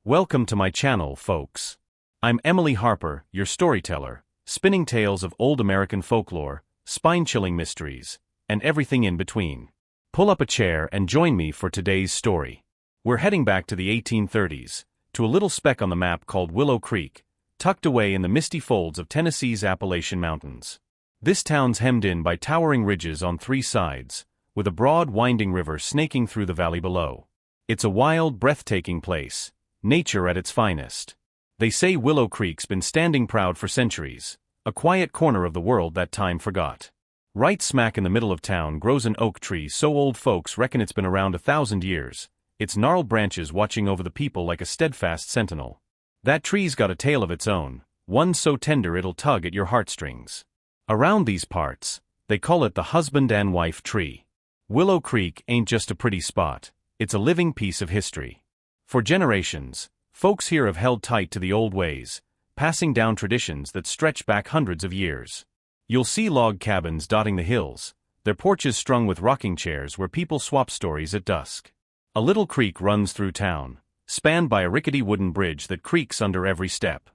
Welcome to my channel, folks. I'm Emily Harper, your storyteller, spinning tales of old American folklore, spine-chilling mysteries, and everything in between. Pull up a chair and join me for today's story. We're heading back to the 1830s, to a little speck on the map called Willow Creek, tucked away in the misty folds of Tennessee's Appalachian Mountains. This town's hemmed in by towering ridges on three sides, with a broad winding river snaking through the valley below. It's a wild, breathtaking place. Nature at its finest. They say Willow Creek's been standing proud for centuries, a quiet corner of the world that time forgot. Right smack in the middle of town grows an oak tree so old folks reckon it's been around 1,000 years, its gnarled branches watching over the people like a steadfast sentinel. That tree's got a tale of its own, one so tender it'll tug at your heartstrings. Around these parts, they call it the husband and wife tree. Willow Creek ain't just a pretty spot, it's a living piece of history. For generations, folks here have held tight to the old ways, passing down traditions that stretch back hundreds of years. You'll see log cabins dotting the hills, their porches strung with rocking chairs where people swap stories at dusk. A little creek runs through town, spanned by a rickety wooden bridge that creaks under every step.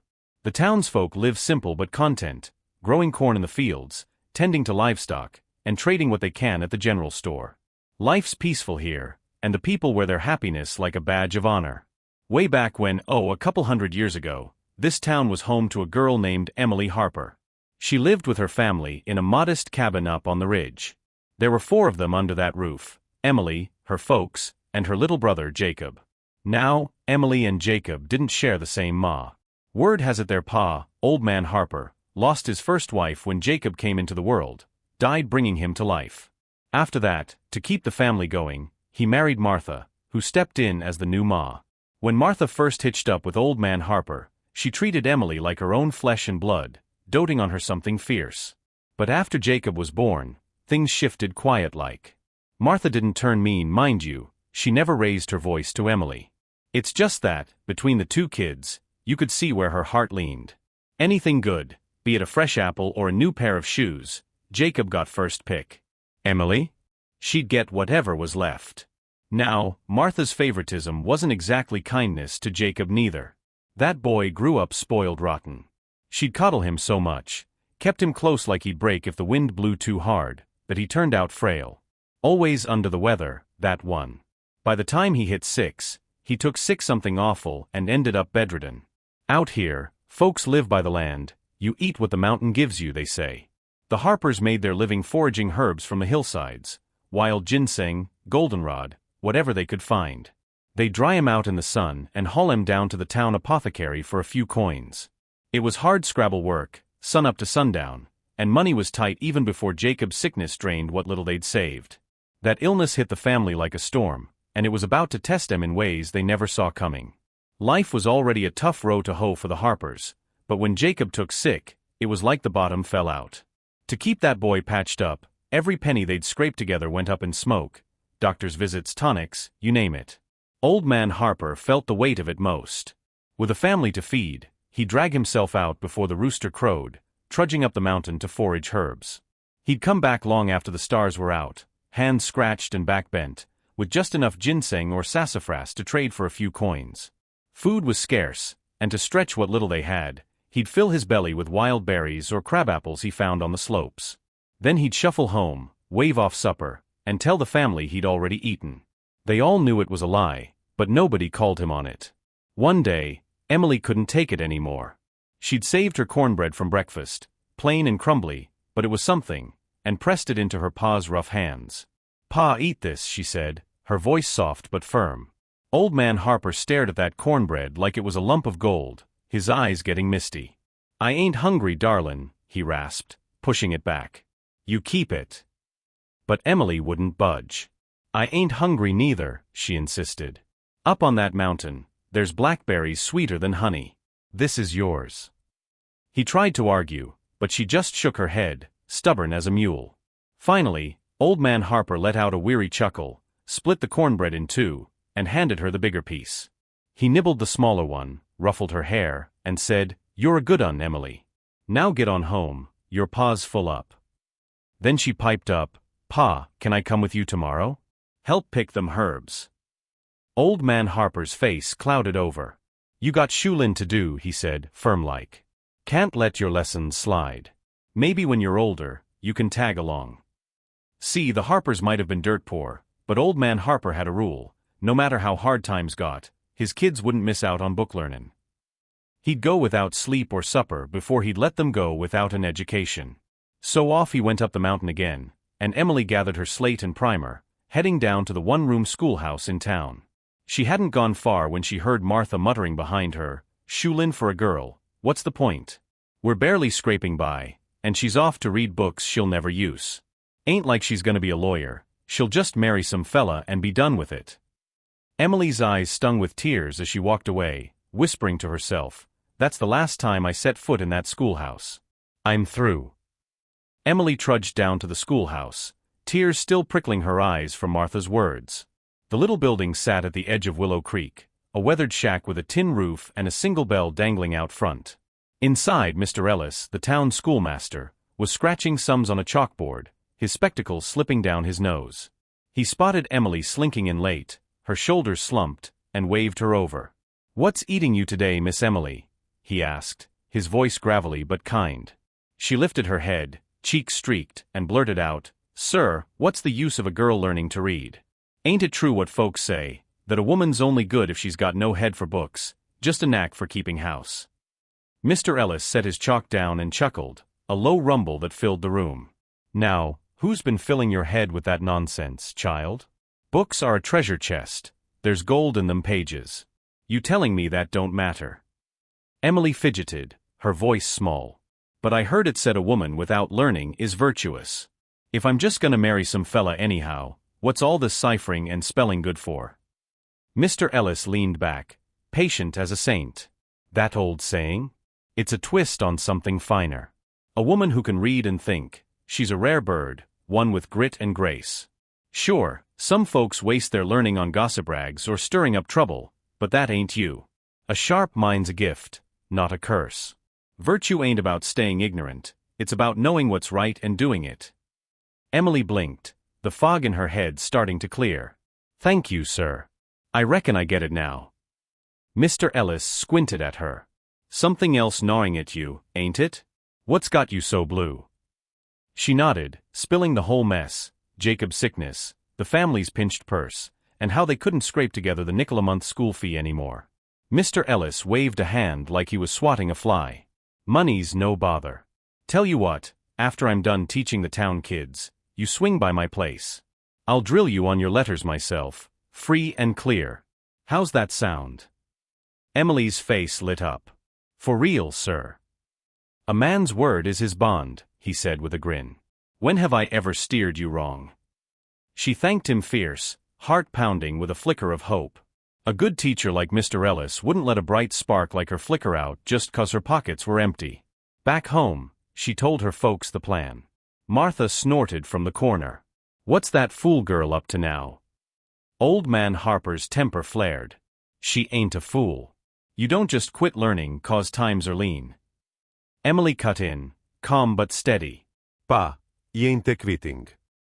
The townsfolk live simple but content, growing corn in the fields, tending to livestock, and trading what they can at the general store. Life's peaceful here, and the people wear their happiness like a badge of honor. Way back when, a couple hundred years ago, this town was home to a girl named Emily Harper. She lived with her family in a modest cabin up on the ridge. There were 4 of them under that roof: Emily, her folks, and her little brother Jacob. Now, Emily and Jacob didn't share the same ma. Word has it their pa, Old Man Harper, lost his first wife when Jacob came into the world, died bringing him to life. After that, to keep the family going, he married Martha, who stepped in as the new ma. When Martha first hitched up with Old Man Harper, she treated Emily like her own flesh and blood, doting on her something fierce. But after Jacob was born, things shifted quiet-like. Martha didn't turn mean, mind you, she never raised her voice to Emily. It's just that, between the 2 kids, you could see where her heart leaned. Anything good, be it a fresh apple or a new pair of shoes, Jacob got first pick. Emily? She'd get whatever was left. Now, Martha's favoritism wasn't exactly kindness to Jacob neither. That boy grew up spoiled rotten. She'd coddle him so much, kept him close like he'd break if the wind blew too hard, that he turned out frail. Always under the weather, that one. By the time he hit 6, he took sick something awful and ended up bedridden. Out here, folks live by the land, you eat what the mountain gives you, they say. The Harpers made their living foraging herbs from the hillsides, wild ginseng, goldenrod, whatever they could find. They'd dry 'em out in the sun and haul 'em down to the town apothecary for a few coins. It was hard scrabble work, sun up to sundown, and money was tight even before Jacob's sickness drained what little they'd saved. That illness hit the family like a storm, and it was about to test them in ways they never saw coming. Life was already a tough row to hoe for the Harpers, but when Jacob took sick, it was like the bottom fell out. To keep that boy patched up, every penny they'd scraped together went up in smoke. Doctors' visits, tonics, you name it. Old Man Harper felt the weight of it most. With a family to feed, he'd drag himself out before the rooster crowed, trudging up the mountain to forage herbs. He'd come back long after the stars were out, hands scratched and back bent, with just enough ginseng or sassafras to trade for a few coins. Food was scarce, and to stretch what little they had, he'd fill his belly with wild berries or crabapples he found on the slopes. Then he'd shuffle home, wave off supper, and tell the family he'd already eaten. They all knew it was a lie, but nobody called him on it. One day, Emily couldn't take it anymore. She'd saved her cornbread from breakfast, plain and crumbly, but it was something, and pressed it into her pa's rough hands. "Pa, eat this," she said, her voice soft but firm. Old Man Harper stared at that cornbread like it was a lump of gold, his eyes getting misty. "I ain't hungry, darlin'," he rasped, pushing it back. "You keep it." But Emily wouldn't budge. "I ain't hungry neither," she insisted. "Up on that mountain, there's blackberries sweeter than honey. This is yours." He tried to argue, but she just shook her head, stubborn as a mule. Finally, Old Man Harper let out a weary chuckle, split the cornbread in 2, and handed her the bigger piece. He nibbled the smaller one, ruffled her hair, and said, "You're a good un, Emily. Now get on home, your pa's full up." Then she piped up, "Pa, can I come with you tomorrow? Help pick them herbs." Old Man Harper's face clouded over. You got Shulin to do, he said, firm-like. Can't let your lessons slide. Maybe when you're older, you can tag along. See, the Harpers might have been dirt poor, but old man Harper had a rule: no matter how hard times got, his kids wouldn't miss out on book learning. He'd go without sleep or supper before he'd let them go without an education. So off he went up the mountain again, and Emily gathered her slate and primer, heading down to the one-room schoolhouse in town. She hadn't gone far when she heard Martha muttering behind her, "Shulin for a girl, what's the point? We're barely scraping by, and she's off to read books she'll never use. Ain't like she's gonna be a lawyer, she'll just marry some fella and be done with it." Emily's eyes stung with tears as she walked away, whispering to herself, "That's the last time I set foot in that schoolhouse. I'm through." Emily trudged down to the schoolhouse, tears still prickling her eyes from Martha's words. The little building sat at the edge of Willow Creek, a weathered shack with a tin roof and a single bell dangling out front. Inside, Mr. Ellis, the town schoolmaster, was scratching sums on a chalkboard, his spectacles slipping down his nose. He spotted Emily slinking in late, her shoulders slumped, and waved her over. "What's eating you today, Miss Emily?" he asked, his voice gravelly but kind. She lifted her head, cheeks streaked, and blurted out, "Sir, what's the use of a girl learning to read? Ain't it true what folks say, that a woman's only good if she's got no head for books, just a knack for keeping house?" Mr. Ellis set his chalk down and chuckled, a low rumble that filled the room. "Now, who's been filling your head with that nonsense, child? Books are a treasure chest, there's gold in them pages. You telling me that don't matter?" Emily fidgeted, her voice small. "But I heard it said a woman without learning is virtuous. If I'm just gonna marry some fella anyhow, what's all this ciphering and spelling good for?" Mr. Ellis leaned back, patient as a saint. "That old saying? It's a twist on something finer. A woman who can read and think, she's a rare bird, one with grit and grace. Sure, some folks waste their learning on gossip rags or stirring up trouble, but that ain't you. A sharp mind's a gift, not a curse. Virtue ain't about staying ignorant, it's about knowing what's right and doing it." Emily blinked, the fog in her head starting to clear. "Thank you, sir. I reckon I get it now." Mr. Ellis squinted at her. "Something else gnawing at you, ain't it? What's got you so blue?" She nodded, spilling the whole mess: Jacob's sickness, the family's pinched purse, and how they couldn't scrape together the nickel-a-month school fee anymore. Mr. Ellis waved a hand like he was swatting a fly. "Money's no bother. Tell you what, after I'm done teaching the town kids, you swing by my place. I'll drill you on your letters myself, free and clear. How's that sound?" Emily's face lit up. "For real, sir." "A man's word is his bond," he said with a grin. "When have I ever steered you wrong?" She thanked him fierce, heart pounding with a flicker of hope. A good teacher like Mr. Ellis wouldn't let a bright spark like her flicker out just 'cause her pockets were empty. Back home, she told her folks the plan. Martha snorted from the corner. "What's that fool girl up to now?" Old man Harper's temper flared. "She ain't a fool. You don't just quit learning 'cause times are lean." Emily cut in, calm but steady. "Pa, you ain't quitting.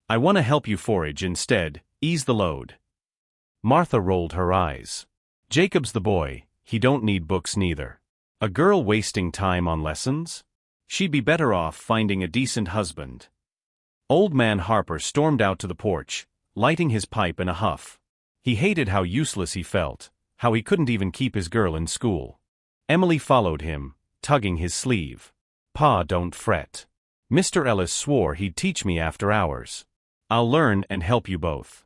I want to help you forage instead, ease the load." Martha rolled her eyes. "Jacob's the boy, he don't need books neither. A girl wasting time on lessons? She'd be better off finding a decent husband." Old man Harper stormed out to the porch, lighting his pipe in a huff. He hated how useless he felt, how he couldn't even keep his girl in school. Emily followed him, tugging his sleeve. "Pa, don't fret. Mr. Ellis swore he'd teach me after hours. I'll learn and help you both."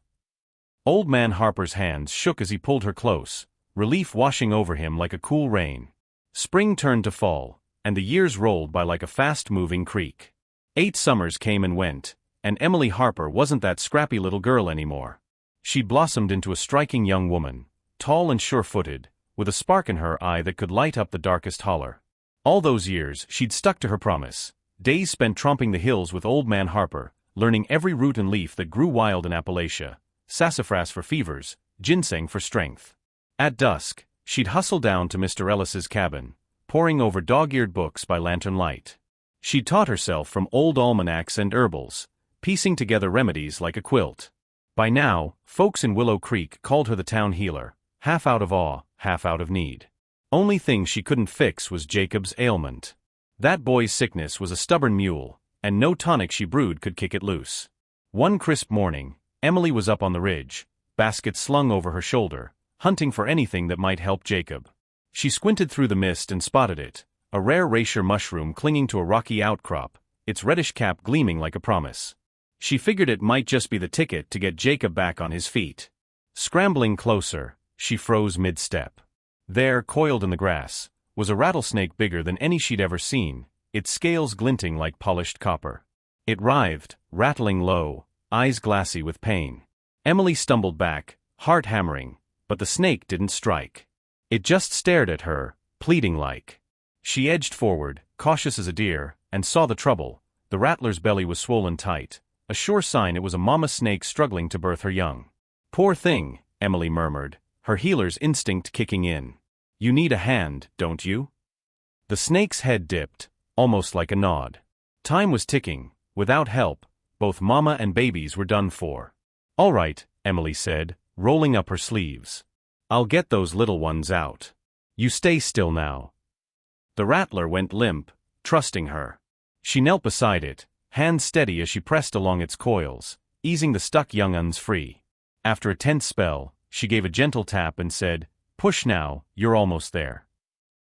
Old man Harper's hands shook as he pulled her close, relief washing over him like a cool rain. Spring turned to fall, and the years rolled by like a fast-moving creak. 8 summers came and went, and Emily Harper wasn't that scrappy little girl anymore. She'd blossomed into a striking young woman, tall and sure-footed, with a spark in her eye that could light up the darkest holler. All those years, she'd stuck to her promise. Days spent tromping the hills with old man Harper, learning every root and leaf that grew wild in Appalachia, sassafras for fevers, ginseng for strength. At dusk, she'd hustle down to Mr. Ellis's cabin, poring over dog-eared books by lantern light. She'd taught herself from old almanacs and herbals, piecing together remedies like a quilt. By now, folks in Willow Creek called her the town healer, half out of awe, half out of need. Only thing she couldn't fix was Jacob's ailment. That boy's sickness was a stubborn mule, and no tonic she brewed could kick it loose. One crisp morning, Emily was up on the ridge, basket slung over her shoulder, hunting for anything that might help Jacob. She squinted through the mist and spotted it, a rare racer mushroom clinging to a rocky outcrop, its reddish cap gleaming like a promise. She figured it might just be the ticket to get Jacob back on his feet. Scrambling closer, she froze mid-step. There, coiled in the grass, was a rattlesnake bigger than any she'd ever seen, its scales glinting like polished copper. It writhed, rattling low, eyes glassy with pain. Emily stumbled back, heart hammering, but the snake didn't strike. It just stared at her, pleading-like. She edged forward, cautious as a deer, and saw the trouble. The rattler's belly was swollen tight, a sure sign it was a mama snake struggling to birth her young. "Poor thing," Emily murmured, her healer's instinct kicking in. "You need a hand, don't you?" The snake's head dipped, almost like a nod. Time was ticking. Without help, both mama and babies were done for. "All right," Emily said, rolling up her sleeves. "I'll get those little ones out. You stay still now." The rattler went limp, trusting her. She knelt beside it, hands steady as she pressed along its coils, easing the stuck young uns free. After a tense spell, she gave a gentle tap and said, "Push now, you're almost there."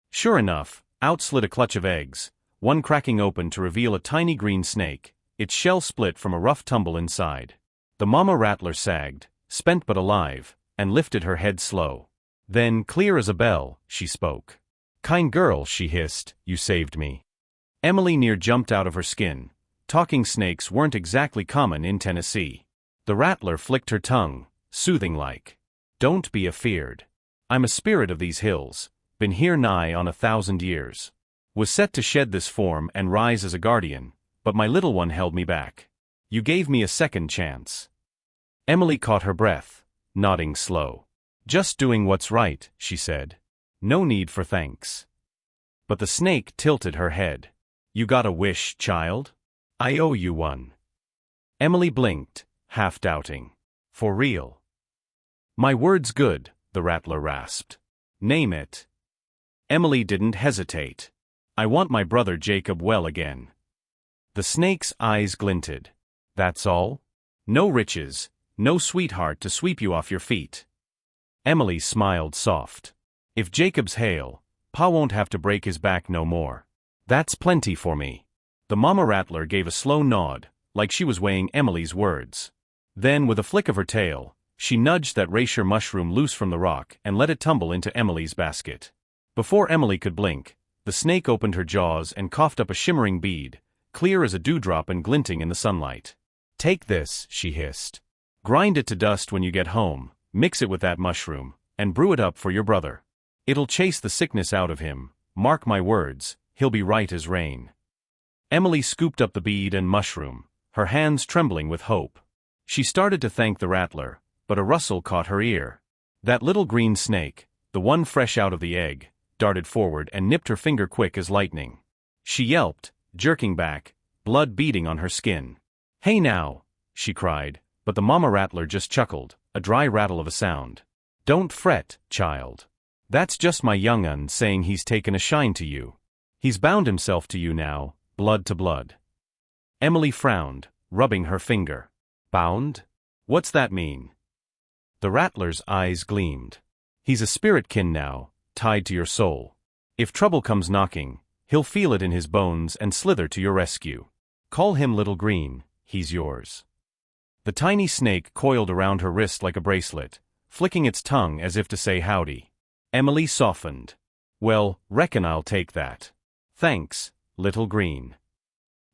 Sure enough, out slid a clutch of eggs, one cracking open to reveal a tiny green snake, its shell split from a rough tumble inside. The mama rattler sagged, spent but alive, and lifted her head slow. Then, clear as a bell, she spoke. "Kind girl," she hissed, "you saved me." Emily near jumped out of her skin. Talking snakes weren't exactly common in Tennessee. The rattler flicked her tongue, soothing-like. "Don't be afeared. I'm a spirit of these hills, been here nigh on 1,000 years. Was set to shed this form and rise as a guardian, but my little one held me back. You gave me a second chance." Emily caught her breath, nodding slow. "Just doing what's right," she said. "No need for thanks." But the snake tilted her head. "You got a wish, child? I owe you one." Emily blinked, half doubting. "For real?" "My word's good," the rattler rasped. "Name it." Emily didn't hesitate. "I want my brother Jacob well again." The snake's eyes glinted. "That's all? No riches, no sweetheart to sweep you off your feet?" Emily smiled soft. "If Jacob's hale, Pa won't have to break his back no more. That's plenty for me." The mama rattler gave a slow nod, like she was weighing Emily's words. Then, with a flick of her tail, she nudged that racer mushroom loose from the rock and let it tumble into Emily's basket. Before Emily could blink, the snake opened her jaws and coughed up a shimmering bead, clear as a dewdrop and glinting in the sunlight. "Take this," she hissed. "Grind it to dust when you get home, mix it with that mushroom, and brew it up for your brother. It'll chase the sickness out of him, mark my words, he'll be right as rain." Emily scooped up the bead and mushroom, her hands trembling with hope. She started to thank the rattler, but a rustle caught her ear. That little green snake, the one fresh out of the egg, darted forward and nipped her finger quick as lightning. She yelped, jerking back, blood beading on her skin. "Hey now!" she cried, but the mama rattler just chuckled, a dry rattle of a sound. "Don't fret, child. That's just my young un saying he's taken a shine to you. He's bound himself to you now, blood to blood." Emily frowned, rubbing her finger. "Bound? What's that mean?" The rattler's eyes gleamed. "He's a spirit kin now, tied to your soul. If trouble comes knocking, he'll feel it in his bones and slither to your rescue. Call him Little Green, he's yours." The tiny snake coiled around her wrist like a bracelet, flicking its tongue as if to say howdy. Emily softened. "Well, reckon I'll take that. Thanks, Little Green."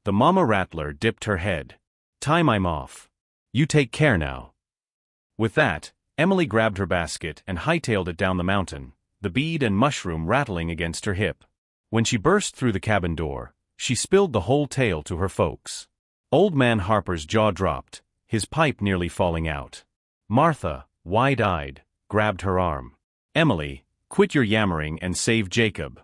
The mama rattler dipped her head. "Time I'm off. You take care now." With that, Emily grabbed her basket and hightailed it down the mountain, the bead and mushroom rattling against her hip. When she burst through the cabin door, she spilled the whole tale to her folks. Old Man Harper's jaw dropped, his pipe nearly falling out. Martha, wide-eyed, grabbed her arm. "Emily, quit your yammering and save Jacob."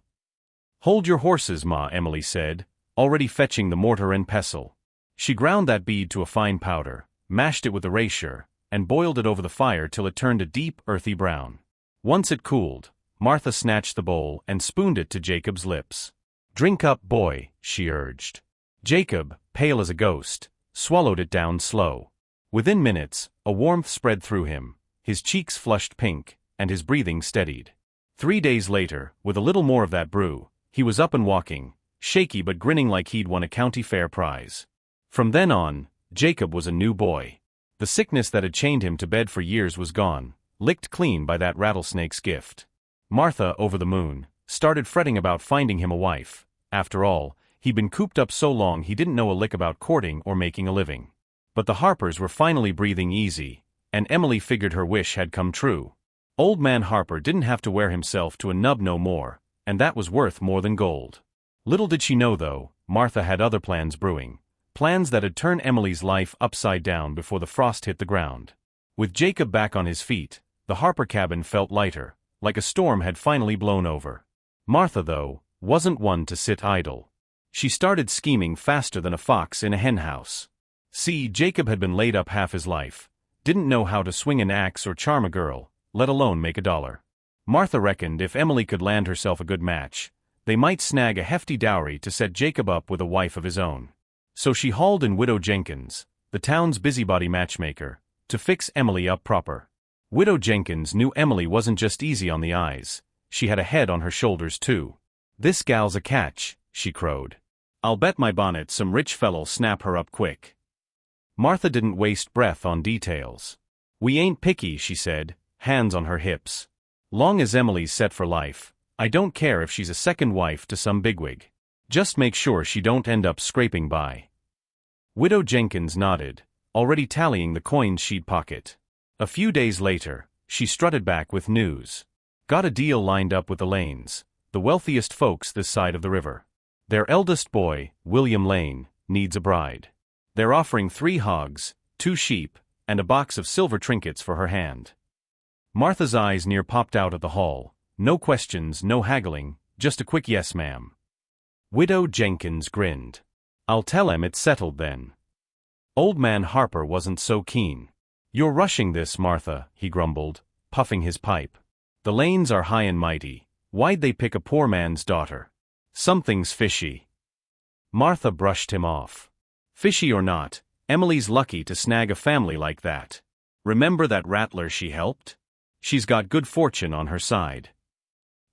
"Hold your horses, Ma," Emily said, already fetching the mortar and pestle. She ground that bead to a fine powder, mashed it with a racer, and boiled it over the fire till it turned a deep, earthy brown. Once it cooled, Martha snatched the bowl and spooned it to Jacob's lips. "Drink up, boy," she urged. Jacob, pale as a ghost, swallowed it down slow. Within minutes, a warmth spread through him, his cheeks flushed pink, and his breathing steadied. 3 days later, with a little more of that brew, he was up and walking, shaky but grinning like he'd won a county fair prize. From then on, Jacob was a new boy. The sickness that had chained him to bed for years was gone, licked clean by that rattlesnake's gift. Martha, over the moon, started fretting about finding him a wife. After all, he'd been cooped up so long he didn't know a lick about courting or making a living. But the Harpers were finally breathing easy, and Emily figured her wish had come true. Old man Harper didn't have to wear himself to a nub no more, and that was worth more than gold. Little did she know, though, Martha had other plans brewing. Plans that'd turn Emily's life upside down before the frost hit the ground. With Jacob back on his feet, the Harper cabin felt lighter, like a storm had finally blown over. Martha, though, wasn't one to sit idle. She started scheming faster than a fox in a henhouse. See, Jacob had been laid up half his life, didn't know how to swing an axe or charm a girl, let alone make $1. Martha reckoned if Emily could land herself a good match, they might snag a hefty dowry to set Jacob up with a wife of his own. So she hauled in Widow Jenkins, the town's busybody matchmaker, to fix Emily up proper. Widow Jenkins knew Emily wasn't just easy on the eyes, she had a head on her shoulders too. "This gal's a catch," she crowed. "I'll bet my bonnet some rich fellow'll snap her up quick." Martha didn't waste breath on details. "We ain't picky," she said, hands on her hips. "Long as Emily's set for life, I don't care if she's a second wife to some bigwig. Just make sure she don't end up scraping by." Widow Jenkins nodded, already tallying the coins she'd pocket. A few days later, she strutted back with news. "Got a deal lined up with the Lanes, the wealthiest folks this side of the river. Their eldest boy, William Lane, needs a bride. They're offering 3 hogs, 2 sheep, and a box of silver trinkets for her hand." Martha's eyes near popped out at the haul. No questions, no haggling, just a quick "yes, ma'am." Widow Jenkins grinned. "I'll tell 'em it's settled then." Old man Harper wasn't so keen. "You're rushing this, Martha," he grumbled, puffing his pipe. "The Lanes are high and mighty. Why'd they pick a poor man's daughter? Something's fishy." Martha brushed him off. "Fishy or not, Emily's lucky to snag a family like that. Remember that rattler she helped? She's got good fortune on her side."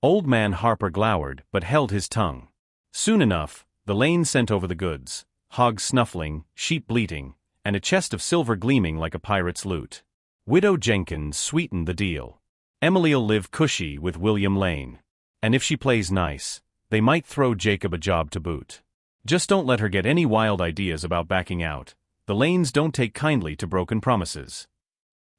Old man Harper glowered but held his tongue. Soon enough, the Lanes sent over the goods, hogs snuffling, sheep bleating, and a chest of silver gleaming like a pirate's loot. Widow Jenkins sweetened the deal. "Emily'll live cushy with William Lane. And if she plays nice, they might throw Jacob a job to boot. Just don't let her get any wild ideas about backing out. The Lanes don't take kindly to broken promises."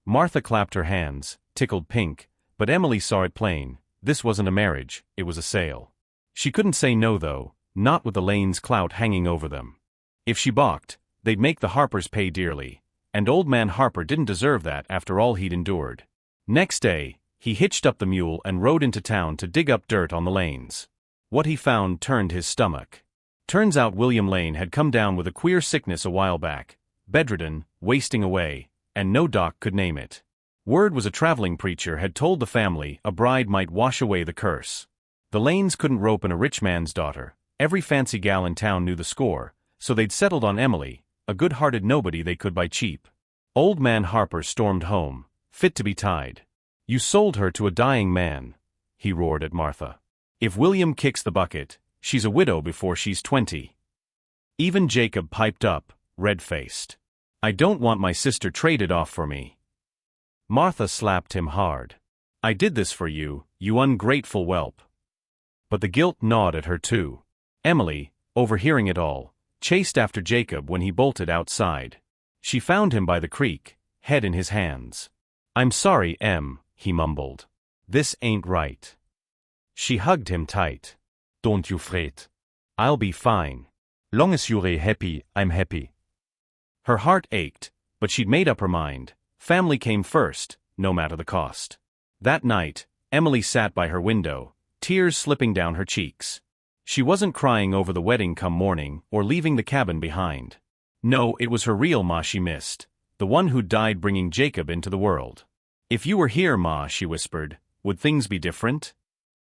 Martha clapped her hands, tickled pink, but Emily saw it plain. This wasn't a marriage, it was a sale. She couldn't say no though, not with the Lanes' clout hanging over them. If she balked, they'd make the Harpers pay dearly, and old man Harper didn't deserve that after all he'd endured. Next day, he hitched up the mule and rode into town to dig up dirt on the Lanes. What he found turned his stomach. Turns out William Lane had come down with a queer sickness a while back, bedridden, wasting away, and no doc could name it. Word was a traveling preacher had told the family a bride might wash away the curse. The Lanes couldn't rope in a rich man's daughter, every fancy gal in town knew the score, so they'd settled on Emily, a good-hearted nobody they could buy cheap. Old man Harper stormed home, fit to be tied. "You sold her to a dying man," he roared at Martha. "If William kicks the bucket, she's a widow before she's 20. Even Jacob piped up, red-faced. "I don't want my sister traded off for me." Martha slapped him hard. "I did this for you, you ungrateful whelp." But the guilt gnawed at her too. Emily, overhearing it all, chased after Jacob when he bolted outside. She found him by the creek, head in his hands. "I'm sorry, Em," he mumbled. "This ain't right." She hugged him tight. "Don't you fret. I'll be fine. Long as you're happy, I'm happy." Her heart ached, but she'd made up her mind. Family came first, no matter the cost. That night, Emily sat by her window, tears slipping down her cheeks. She wasn't crying over the wedding come morning or leaving the cabin behind. No, it was her real Ma she missed, the one who died bringing Jacob into the world. "If you were here, Ma," she whispered, "would things be different?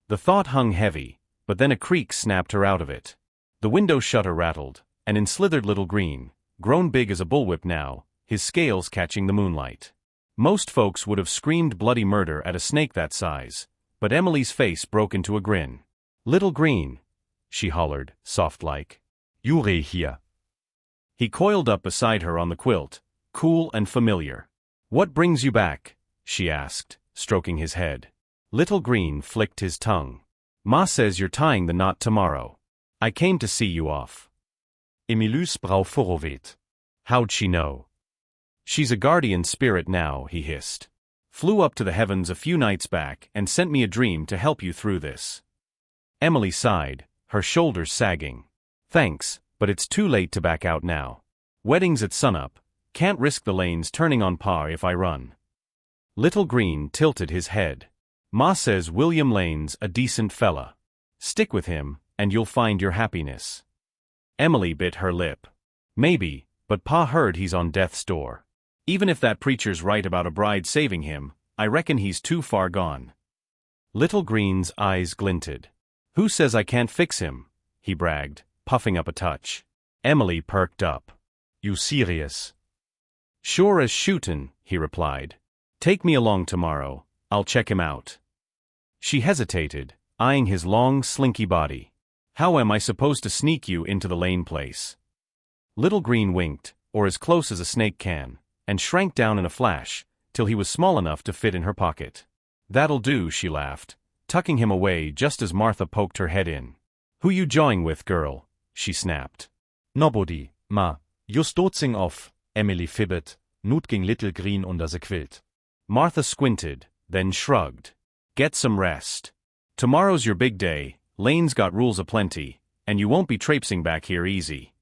The thought hung heavy, but then a creak snapped her out of it. The window shutter rattled, and in slithered little Green, grown big as a bullwhip now, his scales catching the moonlight. Most folks would have screamed bloody murder at a snake that size, but Emily's face broke into a grin. "Little Green," she hollered, soft-like. Jure hier. He coiled up beside her on the quilt, cool and familiar. "What brings you back?" she asked, stroking his head. Little Green flicked his tongue. "Ma says you're tying the knot tomorrow. I came to see you off." Emilys Brau Forovet. How'd she know? "She's a guardian spirit now," he hissed. "Flew up to the heavens a few nights back and sent me a dream to help you through this." Emily sighed, her shoulders sagging. "Thanks, but it's too late to back out now. Wedding's at sunup, can't risk the lanes turning on Pa if I run." Little Green tilted his head. "Ma says William Lane's a decent fella. Stick with him, and you'll find your happiness." Emily bit her lip. "Maybe, but Pa heard he's on death's door. Even if that preacher's right about a bride saving him, I reckon he's too far gone." Little Green's eyes glinted. "Who says I can't fix him?" he bragged, puffing up a touch. Emily perked up. You serious? "Sure as shootin'," he replied. "Take me along tomorrow, I'll check him out." She hesitated, eyeing his long, slinky body. "How am I supposed to sneak you into the Lane place?" Little Green winked, or as close as a snake can, and shrank down in a flash, till he was small enough to fit in her pocket. "That'll do," she laughed, tucking him away just as Martha poked her head in. "Who you jawing with, girl?" she snapped. "Nobody, ma. Just dozing off," Emily fibbed, nutging Little Green under the quilt. Martha squinted, then shrugged. "Get some rest. Tomorrow's your big day, Lane's got rules aplenty, and you won't be traipsing back here easy."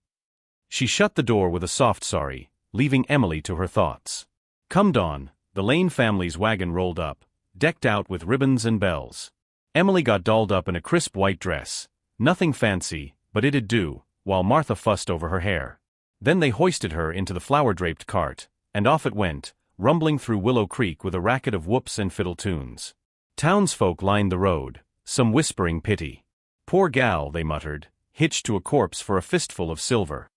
She shut the door with a soft sorry, leaving Emily to her thoughts. Come dawn, the Lane family's wagon rolled up, decked out with ribbons and bells. Emily got dolled up in a crisp white dress, nothing fancy, but it'd do, while Martha fussed over her hair. Then they hoisted her into the flower-draped cart, and off it went, rumbling through Willow Creek with a racket of whoops and fiddle tunes. Townsfolk lined the road, some whispering pity. "Poor gal," they muttered, hitched to a corpse for a fistful of silver.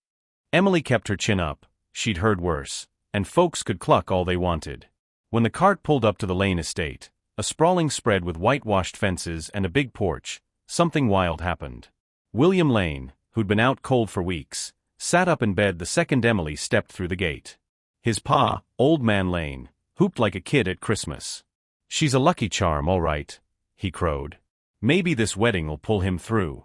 Emily kept her chin up, she'd heard worse, and folks could cluck all they wanted. When the cart pulled up to the Lane estate, a sprawling spread with whitewashed fences and a big porch, something wild happened. William Lane, who'd been out cold for weeks, sat up in bed the second Emily stepped through the gate. His pa, Old Man Lane, hooped like a kid at Christmas. "She's a lucky charm, all right," he crowed. "Maybe this wedding'll pull him through."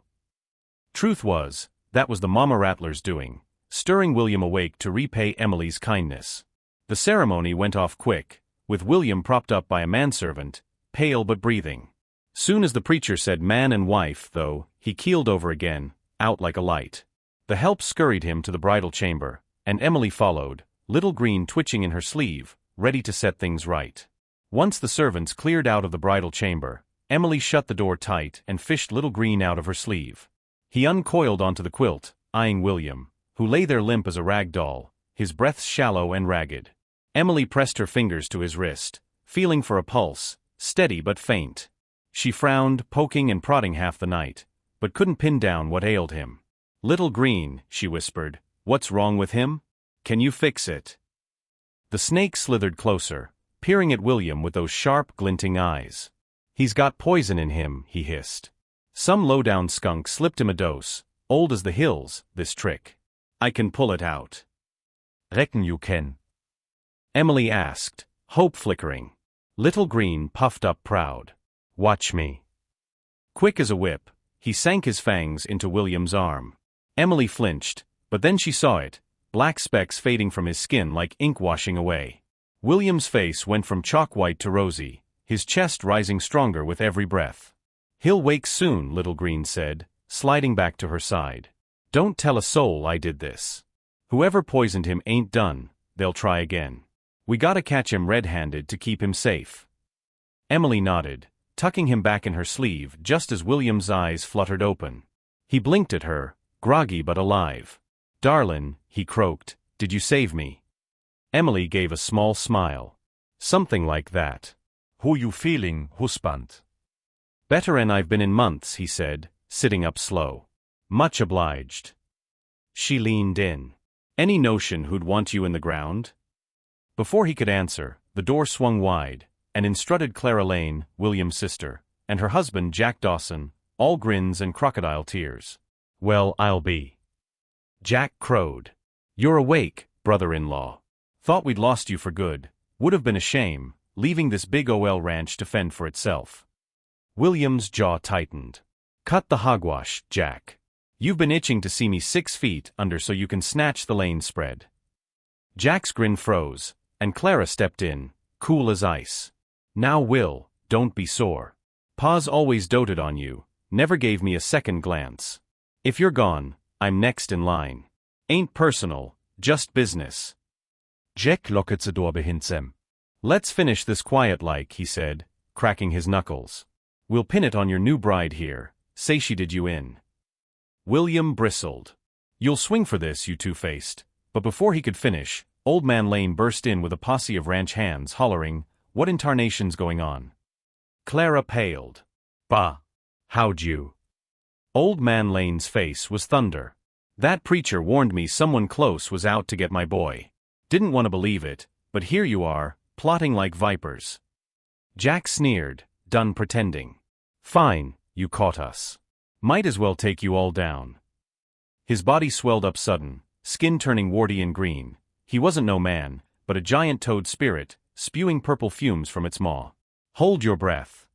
Truth was, that was the Mama Rattler's doing, stirring William awake to repay Emily's kindness. The ceremony went off quick, with William propped up by a manservant, pale but breathing. Soon as the preacher said man and wife, though, he keeled over again, out like a light. The help scurried him to the bridal chamber, and Emily followed, Little Green twitching in her sleeve, ready to set things right. Once the servants cleared out of the bridal chamber, Emily shut the door tight and fished Little Green out of her sleeve. He uncoiled onto the quilt, eyeing William, who lay there limp as a rag doll, his breath shallow and ragged. Emily pressed her fingers to his wrist, feeling for a pulse, steady but faint. She frowned, poking and prodding half the night, but couldn't pin down what ailed him. "Little Green," she whispered, "what's wrong with him? Can you fix it?" The snake slithered closer, peering at William with those sharp, glinting eyes. "He's got poison in him," he hissed. "Some low-down skunk slipped him a dose, old as the hills, this trick. I can pull it out." "Reckon you can?" Emily asked, hope flickering. Little Green puffed up proud. "Watch me." Quick as a whip, he sank his fangs into William's arm. Emily flinched, but then she saw it, black specks fading from his skin like ink washing away. William's face went from chalk white to rosy, his chest rising stronger with every breath. "He'll wake soon," Little Green said, sliding back to her side. "Don't tell a soul I did this. Whoever poisoned him ain't done, they'll try again. We gotta catch him red-handed to keep him safe." Emily nodded, tucking him back in her sleeve just as William's eyes fluttered open. He blinked at her, groggy but alive. "Darlin'," he croaked, "did you save me?" Emily gave a small smile. "Something like that." "How you feeling, husband?" Better'n I've been in months, he said, sitting up slow. Much obliged. She leaned in. Any notion who'd want you in the ground? Before he could answer, the door swung wide, and in strutted Clara Lane, William's sister, and her husband Jack Dawson, all grins and crocodile tears. Well, I'll be. Jack crowed. You're awake, brother-in-law. Thought we'd lost you for good. Would have been a shame, leaving this big OL ranch to fend for itself. William's jaw tightened. Cut the hogwash, Jack. You've been itching to see me 6 feet under so you can snatch the lane spread. Jack's grin froze, and Clara stepped in, cool as ice. Now Will, don't be sore. Pa's always doted on you, never gave me a second glance. If you're gone, I'm next in line. Ain't personal, just business. Jack lockete door behinsem. Let's finish this quiet-like, he said, cracking his knuckles. We'll pin it on your new bride here, say she did you in. William bristled. You'll swing for this, you two-faced. But before he could finish, Old Man Lane burst in with a posse of ranch hands hollering, what in tarnation's going on? Clara paled. Bah! How'd you? Old Man Lane's face was thunder. That preacher warned me someone close was out to get my boy. Didn't want to believe it, but here you are, plotting like vipers. Jack sneered, done pretending. Fine, you caught us. Might as well take you all down. His body swelled up sudden, skin turning warty and green. He wasn't no man, but a giant toad spirit, spewing purple fumes from its maw. Hold your breath.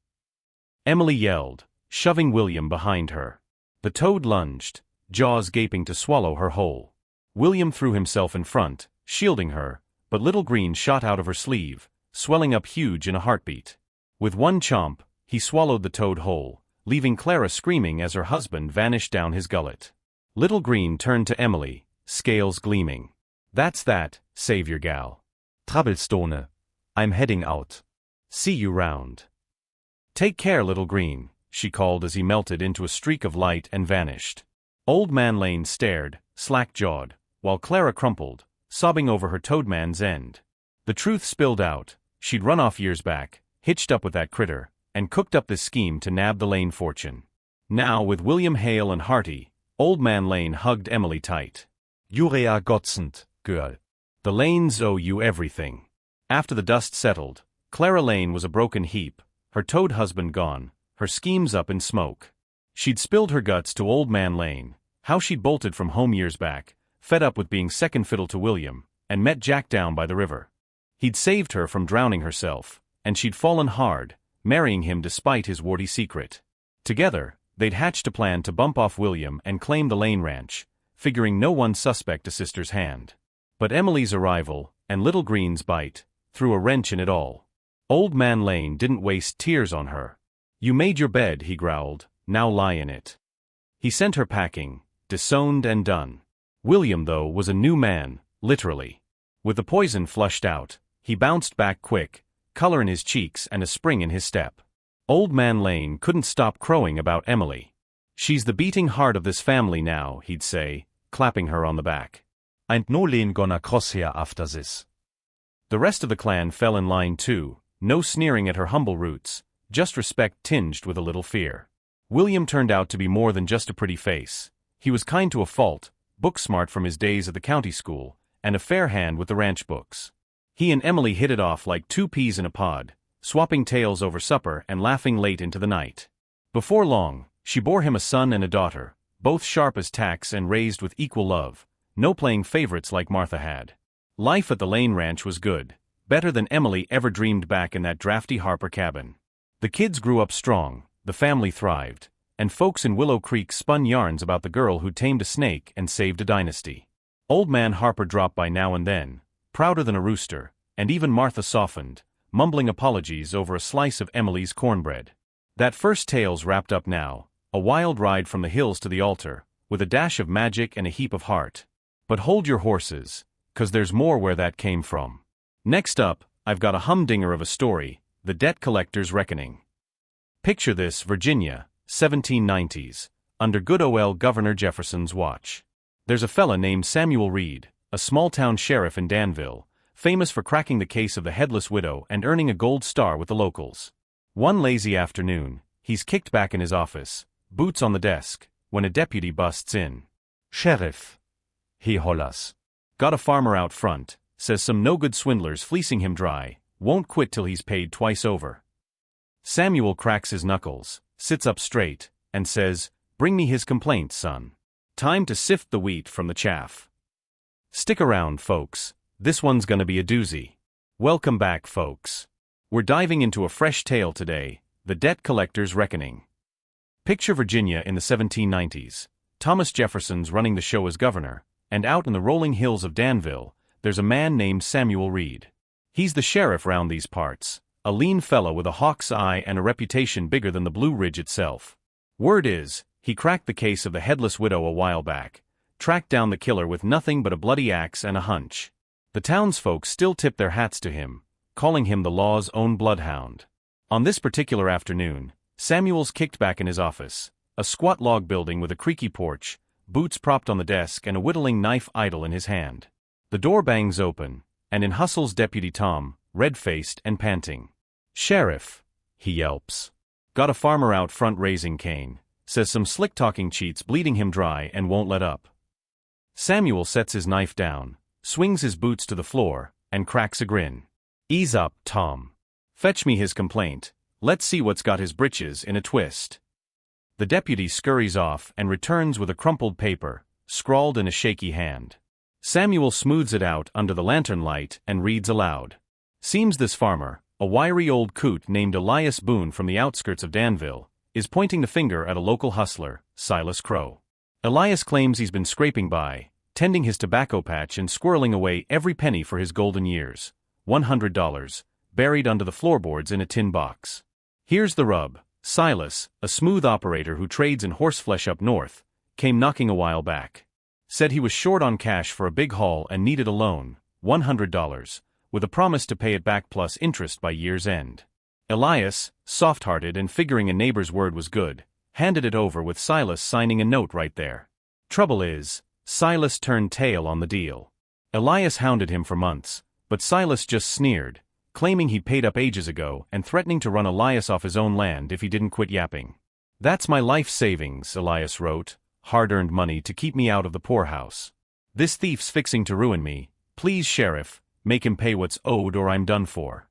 Emily yelled, shoving William behind her. The toad lunged, jaws gaping to swallow her whole. William threw himself in front, shielding her, but little green shot out of her sleeve, swelling up huge in a heartbeat. With one chomp, he swallowed the toad whole, leaving Clara screaming as her husband vanished down his gullet. Little green turned to Emily, scales gleaming. That's that, savior gal. Troublestone. I'm heading out. See you round. Take care, little green, she called as he melted into a streak of light and vanished. Old Man Lane stared, slack-jawed, while Clara crumpled, sobbing over her toadman's end. The truth spilled out. She'd run off years back, hitched up with that critter, and cooked up this scheme to nab the Lane fortune. Now, with William hale and hearty, Old Man Lane hugged Emily tight. Jurea Gottsend, girl. The Lanes owe you everything. After the dust settled, Clara Lane was a broken heap, her toad husband gone, her schemes up in smoke. She'd spilled her guts to Old Man Lane, how she'd bolted from home years back, fed up with being second fiddle to William, and met Jack down by the river. He'd saved her from drowning herself, and she'd fallen hard, marrying him despite his warty secret. Together, they'd hatched a plan to bump off William and claim the Lane ranch, figuring no one suspect a sister's hand. But Emily's arrival, and Little Green's bite, threw a wrench in it all. Old Man Lane didn't waste tears on her. You made your bed, he growled, now lie in it. He sent her packing, disowned and done. William, though, was a new man, literally. With the poison flushed out, he bounced back quick, color in his cheeks and a spring in his step. Old Man Lane couldn't stop crowing about Emily. She's the beating heart of this family now, he'd say, clapping her on the back. Ain't no Lane gonna cross here after this. The rest of the clan fell in line too, no sneering at her humble roots, just respect tinged with a little fear. William turned out to be more than just a pretty face. He was kind to a fault, book-smart from his days at the county school, and a fair hand with the ranch books. He and Emily hit it off like two peas in a pod, swapping tales over supper and laughing late into the night. Before long, she bore him a son and a daughter, both sharp as tacks and raised with equal love, no playing favorites like Martha had. Life at the Lane Ranch was good, better than Emily ever dreamed back in that drafty Harper cabin. The kids grew up strong, the family thrived, and folks in Willow Creek spun yarns about the girl who'd tamed a snake and saved a dynasty. Old Man Harper dropped by now and then, prouder than a rooster, and even Martha softened, mumbling apologies over a slice of Emily's cornbread. That first tale's wrapped up now, a wild ride from the hills to the altar, with a dash of magic and a heap of heart. But hold your horses, 'cause there's more where that came from. Next up, I've got a humdinger of a story, the debt collector's reckoning. Picture this, Virginia, 1790s, under good ol' Governor Jefferson's watch. There's a fella named Samuel Reed, a small-town sheriff in Danville, famous for cracking the case of the headless widow and earning a gold star with the locals. One lazy afternoon, He's kicked back in his office, boots on the desk, when a deputy busts in. Sheriff, he hollers. Got a farmer out front, says some no-good swindlers fleecing him dry, won't quit till he's paid twice over. Samuel cracks his knuckles, sits up straight, and says, "Bring me his complaint, son. Time to sift the wheat from the chaff." Stick around, folks. This one's gonna be a doozy. Welcome back, folks. We're diving into a fresh tale today, the debt collector's reckoning. Picture Virginia in the 1790s. Thomas Jefferson's running the show as governor, and out in the rolling hills of Danville, there's a man named Samuel Reed. He's the sheriff round these parts, a lean fellow with a hawk's eye and a reputation bigger than the Blue Ridge itself. Word is, he cracked the case of the headless widow a while back, tracked down the killer with nothing but a bloody axe and a hunch. The townsfolk still tip their hats to him, calling him the law's own bloodhound. On this particular afternoon, Samuel's kicked back in his office, a squat log building with a creaky porch, boots propped on the desk and a whittling knife idle in his hand. The door bangs open, and in hustles Deputy Tom, red-faced and panting. "Sheriff," he yelps. "Got a farmer out front raising cane," says some slick-talking cheats bleeding him dry and won't let up. Samuel sets his knife down, swings his boots to the floor, and cracks a grin. "Ease up, Tom. Fetch me his complaint. Let's see what's got his britches in a twist." The deputy scurries off and returns with a crumpled paper, scrawled in a shaky hand. Samuel smooths it out under the lantern light and reads aloud. "Seems this farmer, a wiry old coot named Elias Boone from the outskirts of Danville, is pointing the finger at a local hustler, Silas Crow. Elias claims he's been scraping by, tending his tobacco patch and squirreling away every penny for his golden years, $100, buried under the floorboards in a tin box. Here's the rub. Silas, a smooth operator who trades in horseflesh up north, came knocking a while back. Said he was short on cash for a big haul and needed a loan, $100, with a promise to pay it back plus interest by year's end. Elias, soft-hearted and figuring a neighbor's word was good, handed it over with Silas signing a note right there. Trouble is, Silas turned tail on the deal. Elias hounded him for months, but Silas just sneered, claiming he'd paid up ages ago and threatening to run Elias off his own land if he didn't quit yapping. "That's my life savings," Elias wrote, "hard-earned money to keep me out of the poorhouse. This thief's fixing to ruin me. Please, Sheriff, make him pay what's owed or I'm done for."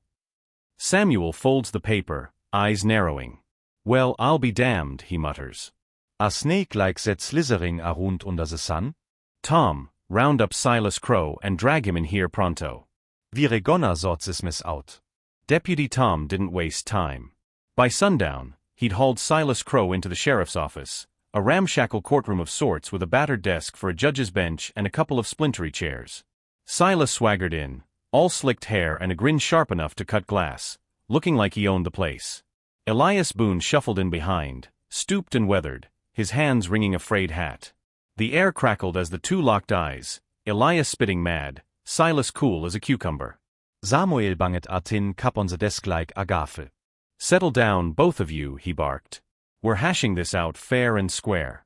Samuel folds the paper, eyes narrowing. "Well, I'll be damned," he mutters. "A snake like that slithering around under the sun? "Tom, round up Silas Crow and drag him in here pronto." We're gonna sort this mess out." Deputy Tom didn't waste time. By sundown, he'd hauled Silas Crow into the sheriff's office, a ramshackle courtroom of sorts with a battered desk for a judge's bench and a couple of splintery chairs. Silas swaggered in, all slicked hair and a grin sharp enough to cut glass, looking like he owned the place. Elias Boone shuffled in behind, stooped and weathered, his hands wringing a frayed hat. The air crackled as the two locked eyes, Elias spitting mad, Silas cool as a cucumber. "Samuel banget atin cap on the desk like a gaffel." "Settle down, both of you," he barked. "We're hashing this out fair and square."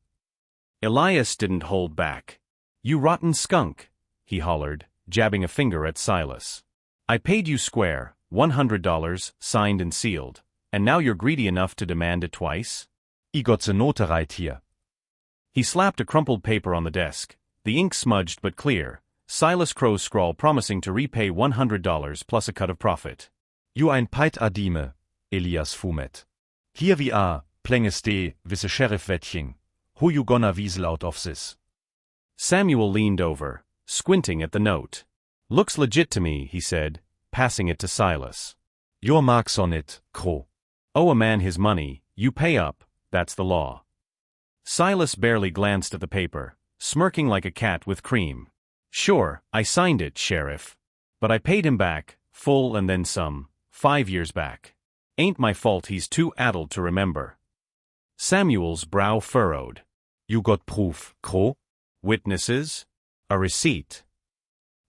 Elias didn't hold back. "You rotten skunk," he hollered, jabbing a finger at Silas. "I paid you square, $100, signed and sealed, and now you're greedy enough to demand it twice?" "I got the note right here." He slapped a crumpled paper on the desk, the ink smudged but clear, Silas Crow's scrawl promising to repay $100 plus a cut of profit. "You ein peit adime, Elias Fumet. Here we are, plenges de, with the sheriff wetching. Who you gonna weasel out of this?" Samuel leaned over, squinting at the note. "Looks legit to me," he said, passing it to Silas. "Your marks on it, Crow. Owe a man his money, you pay up, that's the law." Silas barely glanced at the paper, smirking like a cat with cream. "Sure, I signed it, Sheriff. But I paid him back, full and then some, 5 years back. Ain't my fault he's too addled to remember." Samuel's brow furrowed. "You got proof, Crow?" "Witnesses? A receipt?"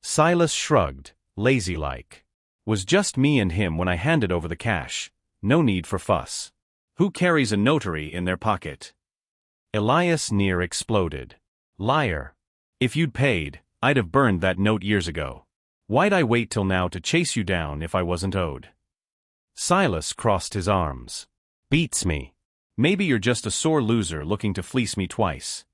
Silas shrugged, lazy-like. "Was just me and him when I handed over the cash. No need for fuss. Who carries a notary in their pocket?" Elias near exploded. "Liar. If you'd paid, I'd have burned that note years ago. Why'd I wait till now to chase you down if I wasn't owed?" Silas crossed his arms. "Beats me. Maybe you're just a sore loser looking to fleece me twice.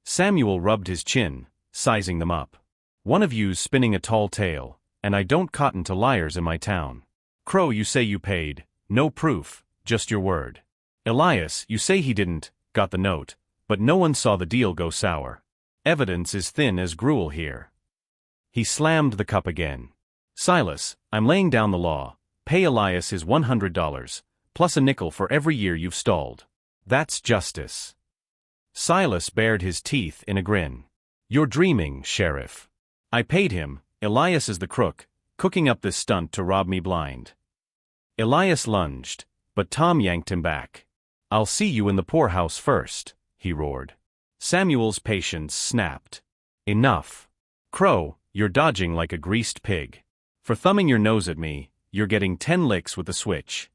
Samuel rubbed his chin, sizing them up. One of you's spinning a tall tale, and I don't cotton to liars in my town. Crow, you say you paid, no proof, just your word. Elias, you say he didn't, got the note, but no one saw the deal go sour. Evidence is thin as gruel here. He slammed the cup again. Silas, I'm laying down the law. Pay Elias his $100, plus a nickel for every year you've stalled. That's justice. Silas bared his teeth in a grin. You're dreaming, Sheriff. I paid him. Elias is the crook, cooking up this stunt to rob me blind. Elias lunged, but Tom yanked him back. I'll see you in the poorhouse first, he roared. Samuel's patience snapped. Enough. Crow, you're dodging like a greased pig. For thumbing your nose at me, you're getting 10 licks with the switch.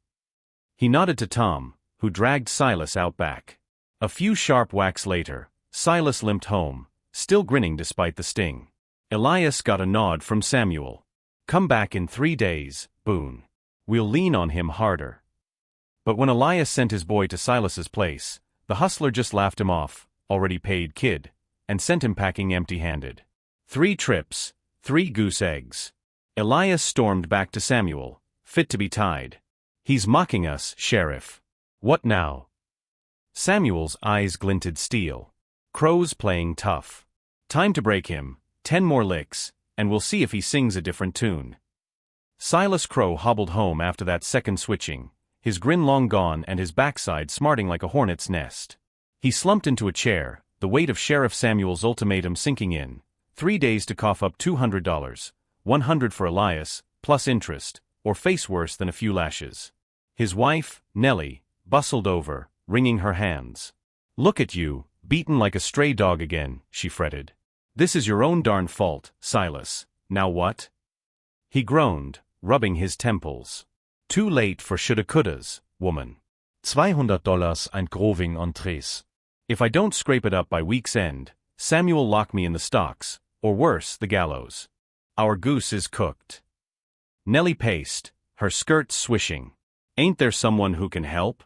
He nodded to Tom, who dragged Silas out back. A few sharp whacks later, Silas limped home, still grinning despite the sting. Elias got a nod from Samuel. Come back in 3 days, Boone. We'll lean on him harder. But when Elias sent his boy to Silas's place, the hustler just laughed him off, already paid kid, and sent him packing empty-handed. 3 trips, 3 goose eggs. Elias stormed back to Samuel, fit to be tied. He's mocking us, Sheriff. What now? Samuel's eyes glinted steel. Crow's playing tough. Time to break him. 10 more licks, and we'll see if he sings a different tune. Silas Crow hobbled home after that second switching, his grin long gone and his backside smarting like a hornet's nest. He slumped into a chair, the weight of Sheriff Samuel's ultimatum sinking in. 3 days to cough up $200, $100 for Elias, plus interest, or face worse than a few lashes. His wife, Nellie, bustled over, wringing her hands. Look at you, beaten like a stray dog again, she fretted. This is your own darn fault, Silas. Now what? He groaned, rubbing his temples. Too late for shoulda-couldas, woman. $200 ein Groving Entrees. If I don't scrape it up by week's end, Samuel lock me in the stocks, or worse, the gallows. Our goose is cooked. Nellie paced, her skirt swishing. Ain't there someone who can help?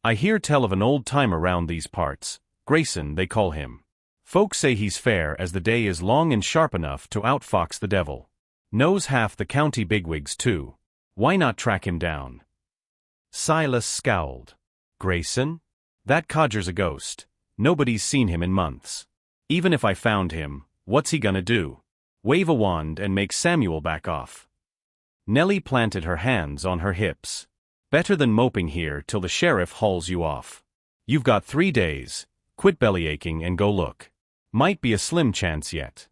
I hear tell of an old-timer round these parts, Grayson they call him. Folks say he's fair as the day is long and sharp enough to outfox the devil. Knows half the county bigwigs too. Why not track him down? Silas scowled. Grayson? That codger's a ghost. Nobody's seen him in months. Even if I found him, what's he gonna do? Wave a wand and make Samuel back off. Nellie planted her hands on her hips. Better than moping here till the sheriff hauls you off. You've got 3 days. Quit bellyaching and go look. Might be a slim chance yet.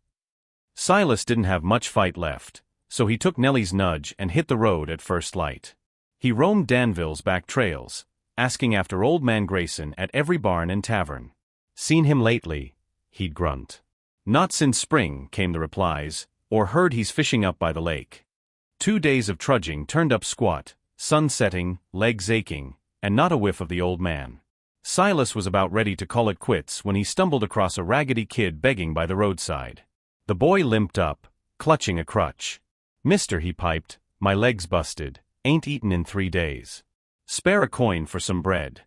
Silas didn't have much fight left, so he took Nellie's nudge and hit the road at first light. He roamed Danville's back trails, asking after old man Grayson at every barn and tavern. Seen him lately? He'd grunt. Not since spring, came the replies, or heard he's fishing up by the lake. 2 days of trudging turned up squat, sun setting, legs aching, and not a whiff of the old man. Silas was about ready to call it quits when he stumbled across a raggedy kid begging by the roadside. The boy limped up, clutching a crutch. Mister, he piped, my leg's busted, ain't eaten in 3 days. Spare a coin for some bread.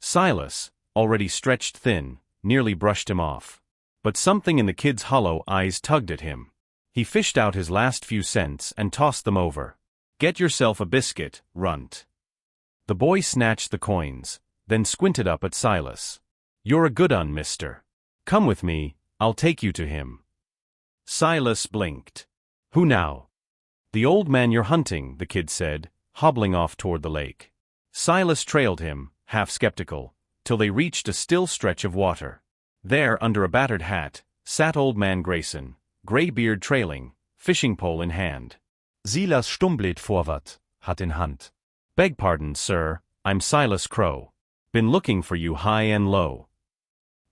Silas, already stretched thin, nearly brushed him off. But something in the kid's hollow eyes tugged at him. He fished out his last few cents and tossed them over. Get yourself a biscuit, runt. The boy snatched the coins, then squinted up at Silas. You're a good un, mister. Come with me, I'll take you to him. Silas blinked. Who now? The old man you're hunting, the kid said, hobbling off toward the lake. Silas trailed him, half skeptical, till they reached a still stretch of water. There, under a battered hat, sat old man Grayson, gray beard trailing, fishing pole in hand. Silas Stumblet vorwärts, hat in Hand. Beg pardon, sir, I'm Silas Crow. Been looking for you high and low.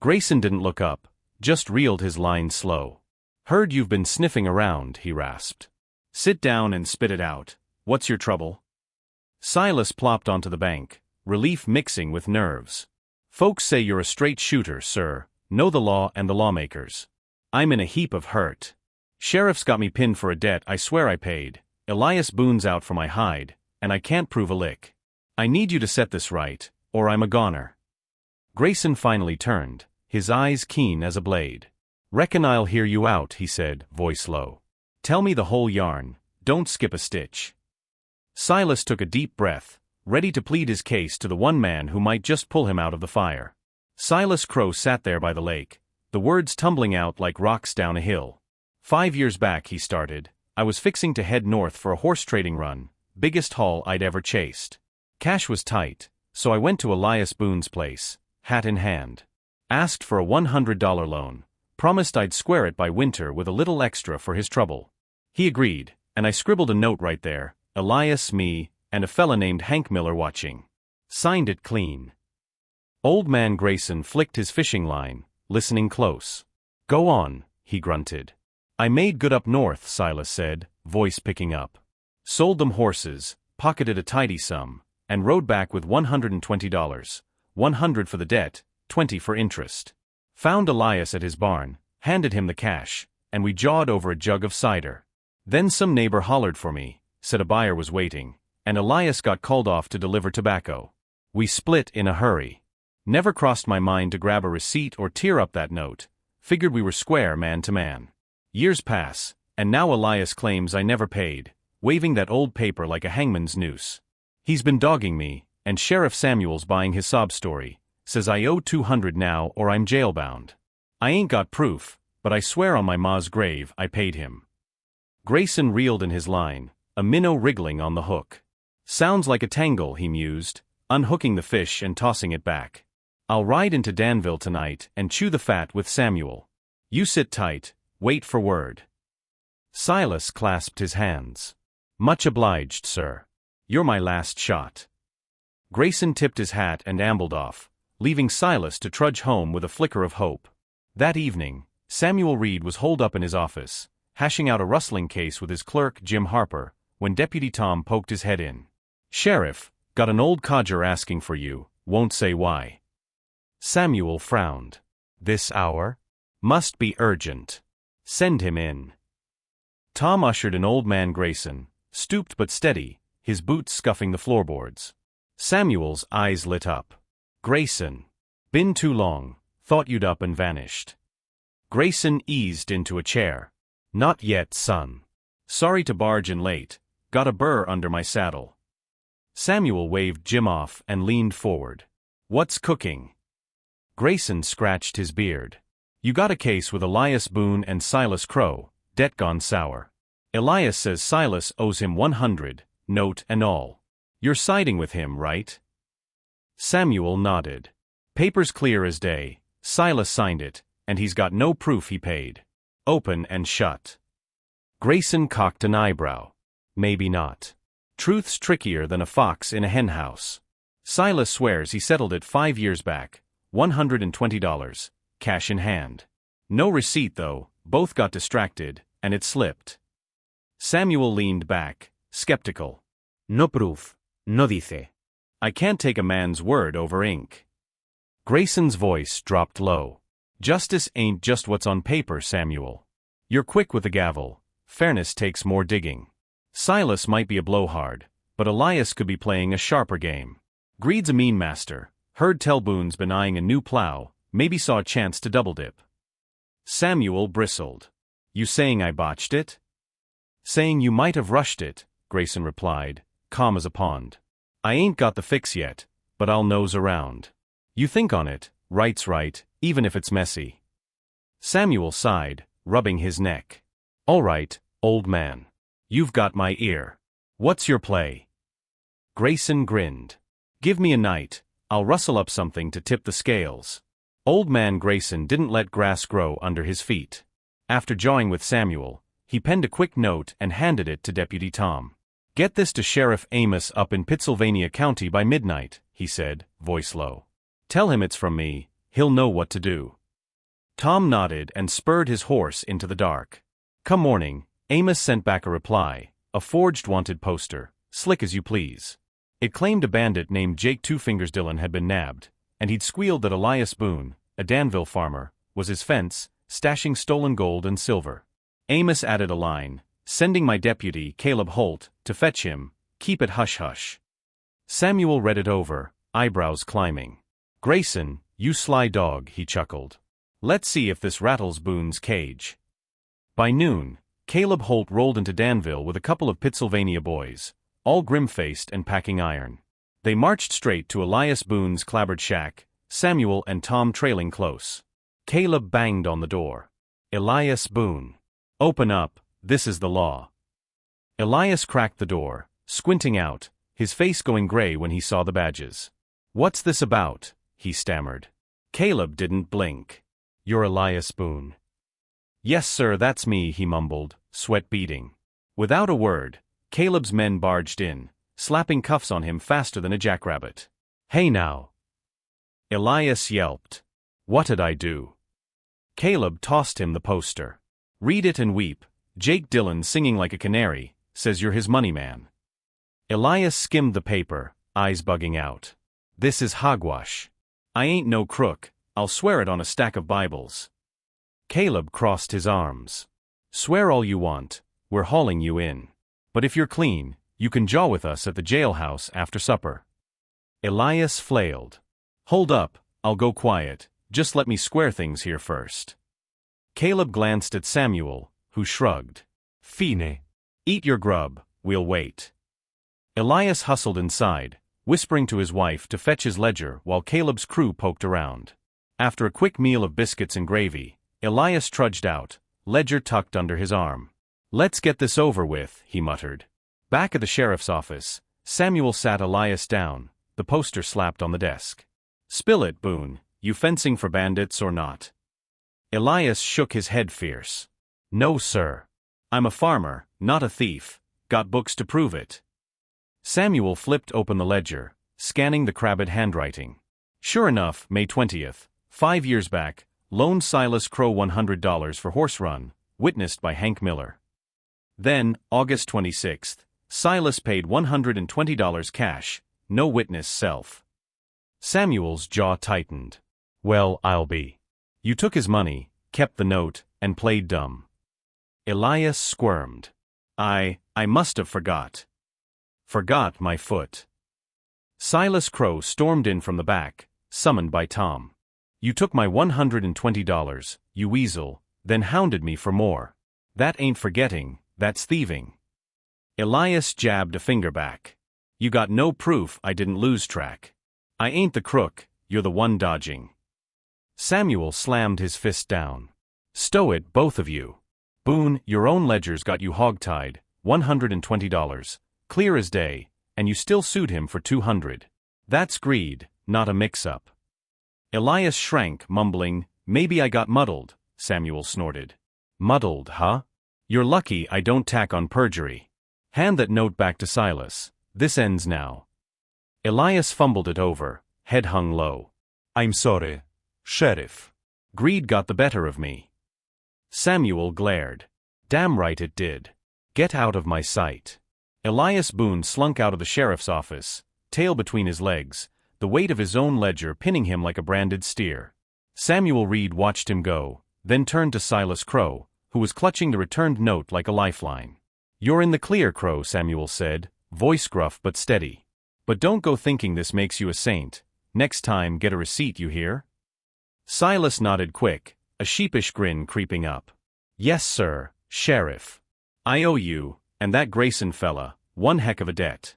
Grayson didn't look up, just reeled his line slow. Heard you've been sniffing around, he rasped. Sit down and spit it out. What's your trouble? Silas plopped onto the bank, relief mixing with nerves. Folks say you're a straight shooter, sir, know the law and the lawmakers. I'm in a heap of hurt. Sheriff's got me pinned for a debt I swear I paid. Elias Boone's out for my hide, and I can't prove a lick. I need you to set this right, or I'm a goner. Grayson finally turned, his eyes keen as a blade. Reckon I'll hear you out, he said, voice low. Tell me the whole yarn, don't skip a stitch. Silas took a deep breath, ready to plead his case to the one man who might just pull him out of the fire. Silas Crow sat there by the lake, the words tumbling out like rocks down a hill. 5 years back, he started, I was fixing to head north for a horse trading run, biggest haul I'd ever chased. Cash was tight, so I went to Elias Boone's place, hat in hand. Asked for a $100 loan, promised I'd square it by winter with a little extra for his trouble. He agreed, and I scribbled a note right there, Elias, me, and a fella named Hank Miller watching. Signed it clean. Old man Grayson flicked his fishing line, listening close. Go on, he grunted. I made good up north, Silas said, voice picking up. Sold them horses, pocketed a tidy sum, and rode back with $120, $100 for the debt, $20 for interest. Found Elias at his barn, handed him the cash, and we jawed over a jug of cider. Then some neighbor hollered for me, said a buyer was waiting, and Elias got called off to deliver tobacco. We split in a hurry. Never crossed my mind to grab a receipt or tear up that note, figured we were square man to man. Years pass, and now Elias claims I never paid, waving that old paper like a hangman's noose. He's been dogging me, and Sheriff Samuel's buying his sob story, says I owe $200 now or I'm jailbound. I ain't got proof, but I swear on my ma's grave I paid him. Grayson reeled in his line, a minnow wriggling on the hook. Sounds like a tangle, he mused, unhooking the fish and tossing it back. I'll ride into Danville tonight and chew the fat with Samuel. You sit tight, wait for word. Silas clasped his hands. Much obliged, sir. You're my last shot. Grayson tipped his hat and ambled off, leaving Silas to trudge home with a flicker of hope. That evening, Samuel Reed was holed up in his office, hashing out a rustling case with his clerk, Jim Harper, when Deputy Tom poked his head in. Sheriff, got an old codger asking for you, won't say why. Samuel frowned. This hour? Must be urgent. Send him in. Tom ushered in old man Grayson, stooped but steady, his boots scuffing the floorboards. Samuel's eyes lit up. Grayson. Been too long, thought you'd up and vanished. Grayson eased into a chair. Not yet, son. Sorry to barge in late, got a burr under my saddle. Samuel waved Jim off and leaned forward. What's cooking? Grayson scratched his beard. You got a case with Elias Boone and Silas Crow, debt gone sour. Elias says Silas owes him $100, note and all. You're siding with him, right? Samuel nodded. Paper's clear as day, Silas signed it, and he's got no proof he paid. Open and shut. Grayson cocked an eyebrow. Maybe not. Truth's trickier than a fox in a henhouse. Silas swears he settled it 5 years back, $120, cash in hand. No receipt though, both got distracted, and it slipped. Samuel leaned back, skeptical. No proof, no dice. I can't take a man's word over ink. Grayson's voice dropped low. Justice ain't just what's on paper, Samuel. You're quick with the gavel, fairness takes more digging. Silas might be a blowhard, but Elias could be playing a sharper game. Greed's a mean master, heard tell Boone's been eyeing a new plow, maybe saw a chance to double dip. Samuel bristled. You saying I botched it? Saying you might have rushed it, Grayson replied, calm as a pond. I ain't got the fix yet, but I'll nose around. You think on it, right's right, even if it's messy. Samuel sighed, rubbing his neck. All right, old man. You've got my ear. What's your play? Grayson grinned. Give me a night, I'll rustle up something to tip the scales. Old man Grayson didn't let grass grow under his feet. After jawing with Samuel, he penned a quick note and handed it to Deputy Tom. Get this to Sheriff Amos up in Pittsylvania County by midnight, he said, voice low. Tell him it's from me, he'll know what to do. Tom nodded and spurred his horse into the dark. Come morning, Amos sent back a reply, a forged wanted poster, slick as you please. It claimed a bandit named Jake Two Fingers Dillon had been nabbed, and he'd squealed that Elias Boone, a Danville farmer, was his fence, stashing stolen gold and silver. Amos added a line, sending my deputy, Caleb Holt, to fetch him, keep it hush-hush. Samuel read it over, eyebrows climbing. "Grayson, you sly dog," he chuckled. "Let's see if this rattles Boone's cage." By noon, Caleb Holt rolled into Danville with a couple of Pittsylvania boys, all grim-faced and packing iron. They marched straight to Elias Boone's clapboard shack, Samuel and Tom trailing close. Caleb banged on the door. "Elias Boone. Open up, this is the law." Elias cracked the door, squinting out, his face going gray when he saw the badges. "What's this about?" he stammered. Caleb didn't blink. "You're Elias Boone." "Yes, sir, that's me," he mumbled, sweat beading. Without a word, Caleb's men barged in, slapping cuffs on him faster than a jackrabbit. "Hey now!" Elias yelped. "What'd I do?" Caleb tossed him the poster. "Read it and weep. Jake Dillon singing like a canary, says you're his money man." Elias skimmed the paper, eyes bugging out. "This is hogwash. I ain't no crook, I'll swear it on a stack of Bibles." Caleb crossed his arms. "Swear all you want, we're hauling you in. But if you're clean, you can jaw with us at the jailhouse after supper." Elias flailed. "Hold up, I'll go quiet, just let me square things here first." Caleb glanced at Samuel, who shrugged. "Fine. Eat your grub, we'll wait." Elias hustled inside, whispering to his wife to fetch his ledger while Caleb's crew poked around. After a quick meal of biscuits and gravy, Elias trudged out, ledger tucked under his arm. "Let's get this over with," he muttered. Back at the sheriff's office, Samuel sat Elias down, the poster slapped on the desk. "Spill it, Boone, you fencing for bandits or not?" Elias shook his head fierce. "No, sir. I'm a farmer, not a thief, got books to prove it." Samuel flipped open the ledger, scanning the crabbed handwriting. Sure enough, May 20th, 5 years back, loaned Silas Crow $100 for horse run, witnessed by Hank Miller. Then, August 26th, Silas paid $120 cash, no witness self. Samuel's jaw tightened. "Well, I'll be. You took his money, kept the note, and played dumb." Elias squirmed. I must have forgot. Forgot my foot." Silas Crow stormed in from the back, summoned by Tom. "You took my $120, you weasel, then hounded me for more. That ain't forgetting, that's thieving." Elias jabbed a finger back. "You got no proof I didn't lose track. I ain't the crook, you're the one dodging." Samuel slammed his fist down. "Stow it, both of you. Boone, your own ledger's got you hogtied, $120, clear as day, and you still sued him for $200. That's greed, not a mix-up." Elias shrank, mumbling, "Maybe I got muddled," Samuel snorted. "Muddled, huh? You're lucky I don't tack on perjury. Hand that note back to Silas, this ends now." Elias fumbled it over, head hung low. "I'm sorry, Sheriff. Greed got the better of me." Samuel glared. "Damn right it did. Get out of my sight." Elias Boone slunk out of the sheriff's office, tail between his legs, the weight of his own ledger pinning him like a branded steer. Samuel Reed watched him go, then turned to Silas Crow, who was clutching the returned note like a lifeline. "You're in the clear, Crow," Samuel said, voice gruff but steady. "But don't go thinking this makes you a saint. Next time get a receipt, you hear?" Silas nodded quick, a sheepish grin creeping up. "Yes, sir, Sheriff. I owe you, and that Grayson fella, one heck of a debt."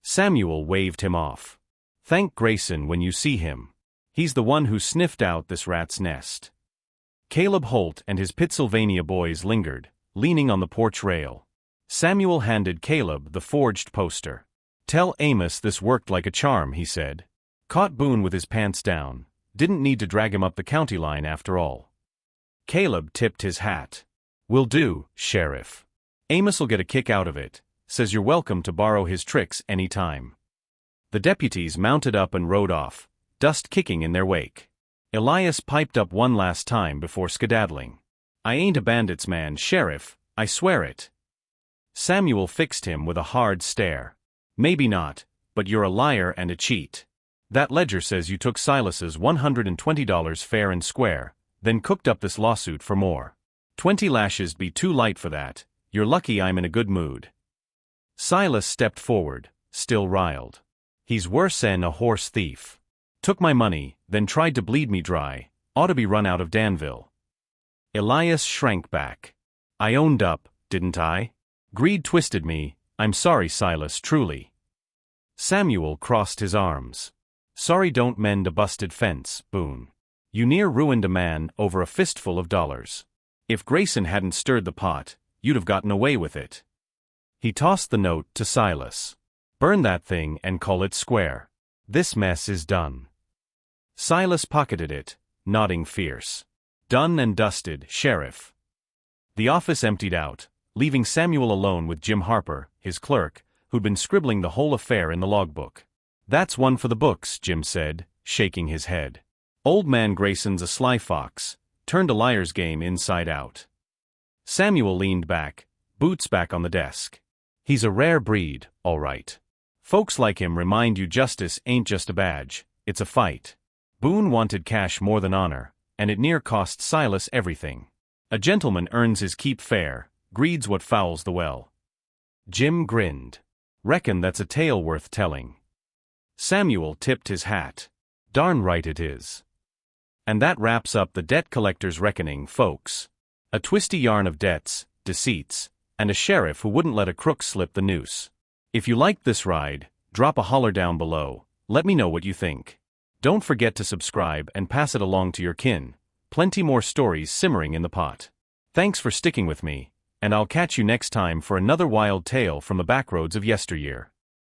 Samuel waved him off. "Thank Grayson when you see him. He's the one who sniffed out this rat's nest." Caleb Holt and his Pittsylvania boys lingered, leaning on the porch rail. Samuel handed Caleb the forged poster. "Tell Amos this worked like a charm," he said. "Caught Boone with his pants down. Didn't need to drag him up the county line after all." Caleb tipped his hat. "Will do, Sheriff. Amos'll get a kick out of it, says you're welcome to borrow his tricks any time." The deputies mounted up and rode off, dust kicking in their wake. Elias piped up one last time before skedaddling. "I ain't a bandit's man, Sheriff, I swear it." Samuel fixed him with a hard stare. "Maybe not, but you're a liar and a cheat. That ledger says you took Silas's $120 fair and square, then cooked up this lawsuit for more. 20 lashes be too light for that, you're lucky I'm in a good mood." Silas stepped forward, still riled. He's worse'n a horse thief. Took my money, then tried to bleed me dry, ought to be run out of Danville. Elias shrank back. I owned up, didn't I? Greed twisted me, I'm sorry Silas, truly. Samuel crossed his arms. Sorry don't mend a busted fence, Boone. You near ruined a man over a fistful of dollars. If Grayson hadn't stirred the pot, you'd have gotten away with it. He tossed the note to Silas. Burn that thing and call it square. This mess is done. Silas pocketed it, nodding fierce. Done and dusted, Sheriff. The office emptied out, leaving Samuel alone with Jim Harper, his clerk, who'd been scribbling the whole affair in the logbook. That's one for the books, Jim said, shaking his head. Old man Grayson's a sly fox, turned a liar's game inside out. Samuel leaned back, boots back on the desk. He's a rare breed, all right. Folks like him remind you justice ain't just a badge, it's a fight. Boone wanted cash more than honor, and it near cost Silas everything. A gentleman earns his keep fair, greed's what fouls the well. Jim grinned. Reckon that's a tale worth telling. Samuel tipped his hat. Darn right it is. And that wraps up the debt collector's reckoning, folks. A twisty yarn of debts, deceits, and a sheriff who wouldn't let a crook slip the noose. If you liked this ride, drop a holler down below, let me know what you think. Don't forget to subscribe and pass it along to your kin. Plenty more stories simmering in the pot. Thanks for sticking with me, and I'll catch you next time for another wild tale from the backroads of yesteryear.